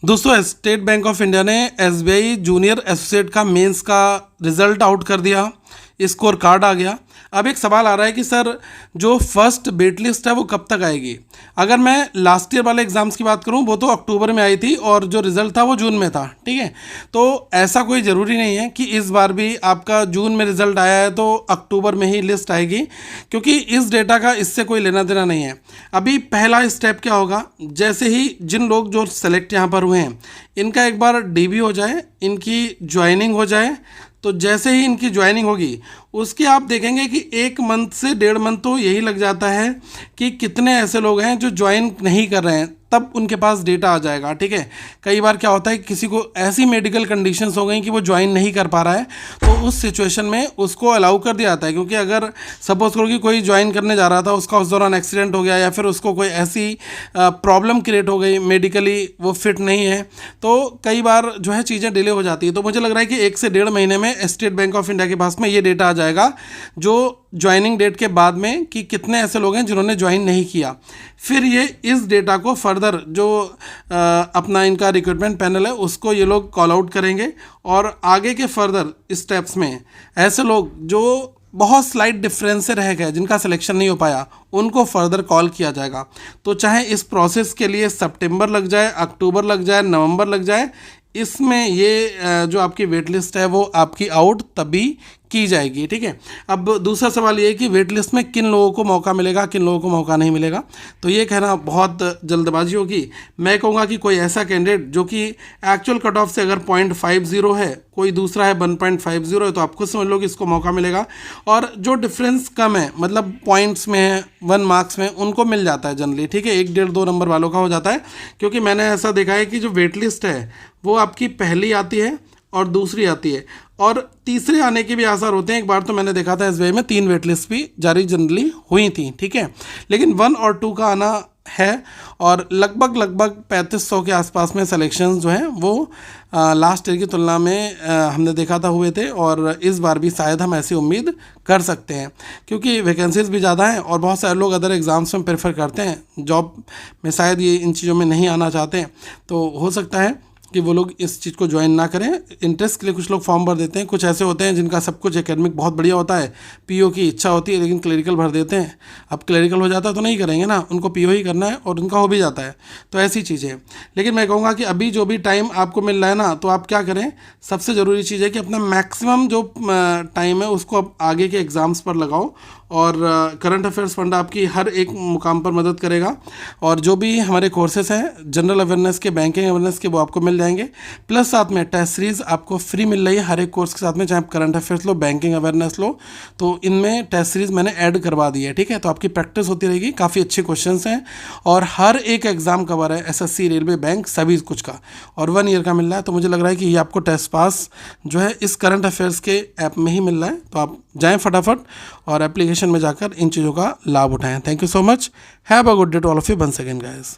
दोस्तों, state bank of India ने SBI junior associate का मेंस का रिजल्ट आउट कर दिया, स्कोर कार्ड आ गया। अब एक सवाल आ रहा है कि सर जो फर्स्ट वेट लिस्ट है वो कब तक आएगी। अगर मैं लास्ट ईयर वाले एग्जाम्स की बात करूं वो तो अक्टूबर में आई थी और जो रिजल्ट था वो जून में था, ठीक है। तो ऐसा कोई ज़रूरी नहीं है कि इस बार भी आपका जून में रिजल्ट आया है तो अक्टूबर में ही लिस्ट आएगी, क्योंकि इस डेटा का इससे कोई लेना देना नहीं है। अभी पहला स्टेप क्या होगा, जैसे ही जिन लोग जो सेलेक्ट यहाँ पर हुए हैं इनका एक बार डीबी हो जाए, इनकी ज्वाइनिंग हो जाए, तो जैसे ही इनकी ज्वाइनिंग होगी उसके आप देखेंगे कि 1 मंथ से 1.5 मंथ तो यही लग जाता है कि कितने ऐसे लोग हैं जो ज्वाइन नहीं कर रहे हैं, तब उनके पास डेटा आ जाएगा, ठीक है। कई बार क्या होता है किसी को ऐसी मेडिकल कंडीशंस हो गई कि वो ज्वाइन नहीं कर पा रहा है, तो उस सिचुएशन में उसको अलाउ कर दिया जाता है। क्योंकि अगर सपोज करो कि कोई ज्वाइन करने जा रहा था, उसका उस दौरान एक्सीडेंट हो गया या फिर उसको कोई ऐसी प्रॉब्लम क्रिएट हो गई, मेडिकली वो फिट नहीं है, तो कई बार जो है चीज़ें डिले हो जाती है। तो मुझे लग रहा है कि 1 से 1.5 महीने में स्टेट बैंक ऑफ इंडिया के पास में ये डेटा आ जाएगा जो ज्वाइनिंग डेट के बाद में कि कितने ऐसे लोग हैं जिन्होंने ज्वाइन नहीं किया। फिर ये इस डेटा को फर्दर जो अपना इनका रिक्रूटमेंट पैनल है उसको ये लोग कॉल आउट करेंगे और आगे के फर्दर स्टेप्स में ऐसे लोग जो बहुत स्लाइट डिफरेंस से रह गए, जिनका सिलेक्शन नहीं हो पाया, उनको फर्दर कॉल किया जाएगा। तो चाहे इस प्रोसेस के लिए सितंबर लग जाए, अक्टूबर लग जाए, नवंबर लग जाए, इसमें ये जो आपकी वेट लिस्ट है वो आपकी आउट तभी की जाएगी, ठीक है। अब दूसरा सवाल ये है कि वेट लिस्ट में किन लोगों को मौका मिलेगा, किन लोगों को मौका नहीं मिलेगा। तो ये कहना बहुत जल्दबाजी होगी। मैं कहूँगा कि कोई ऐसा कैंडिडेट जो कि एक्चुअल कट ऑफ से अगर 0.50 है, कोई दूसरा है 1.50 है, तो आप खुद समझ लो कि इसको मौका मिलेगा। और जो डिफरेंस कम है, मतलब पॉइंट्स में है, 1 मार्क्स में, उनको मिल जाता है जनरली, ठीक है। 1, 1.5, 2 नंबर वालों का हो जाता है। क्योंकि मैंने ऐसा देखा है कि जो वेट लिस्ट है वो आपकी पहली आती है और दूसरी आती है और तीसरे आने के भी आसार होते हैं। एक बार तो मैंने देखा था एसबीआई में 3 वेट लिस्ट भी जारी जनरली हुई थी, ठीक है। लेकिन 1 और 2 का आना है और लगभग 3500 के आसपास में सिलेक्शंस जो हैं वो लास्ट ईयर की तुलना में हमने देखा था हुए थे। और इस बार भी शायद हम ऐसी उम्मीद कर सकते हैं, क्योंकि वैकेंसीज भी ज़्यादा हैं और बहुत सारे लोग अदर एग्ज़ाम्स में प्रेफर करते हैं, जॉब में शायद ये इन चीज़ों में नहीं आना चाहते हैं। तो हो सकता है कि वो लोग इस चीज़ को ज्वाइन ना करें। इंटरेस्ट के लिए कुछ लोग फॉर्म भर देते हैं, कुछ ऐसे होते हैं जिनका सब कुछ एकेडमिक बहुत बढ़िया होता है, पीओ की इच्छा होती है लेकिन क्लरिकल भर देते हैं। अब क्लरिकल हो जाता है तो नहीं करेंगे ना, उनको पीओ ही करना है और उनका हो भी जाता है। तो ऐसी चीज़ें हैं। लेकिन मैं कहूँगा कि अभी जो भी टाइम आपको मिल रहा है ना, तो आप क्या करें, सबसे ज़रूरी चीज़ है कि अपना मैक्सिमम जो टाइम है उसको अब आगे के एग्ज़ाम्स पर लगाओ। और करंट अफेयर्स फंड आपकी हर एक मुकाम पर मदद करेगा। और जो भी हमारे कोर्सेज हैं जनरल अवेयरनेस के, बैंकिंग अवेयरनेस के, वो आपको मिल जाएंगे। प्लस साथ में टेस्ट सीरीज़ आपको फ्री मिल रही है हर एक कोर्स के साथ में, चाहे आप करंट अफेयर्स लो, बैंकिंग अवेयरनेस लो, तो इनमें टेस्ट सीरीज़ मैंने ऐड करवा दी है, ठीक है। तो आपकी प्रैक्टिस होती रहेगी, काफ़ी अच्छे क्वेश्चंस हैं और हर एक एग्ज़ाम कवर है, एसएससी, रेलवे, बैंक, सभी कुछ का, और 1 ईयर का मिल रहा है। तो मुझे लग रहा है कि ये आपको टेस्ट पास जो है इस करंट अफेयर्स के ऐप में ही मिल रहा है। तो आप जाएँ फटाफट और एप्लीकेशन में जाकर इन चीज़ों का लाभ उठाएं। Thank you so much. Have a good day to all of you once again guys.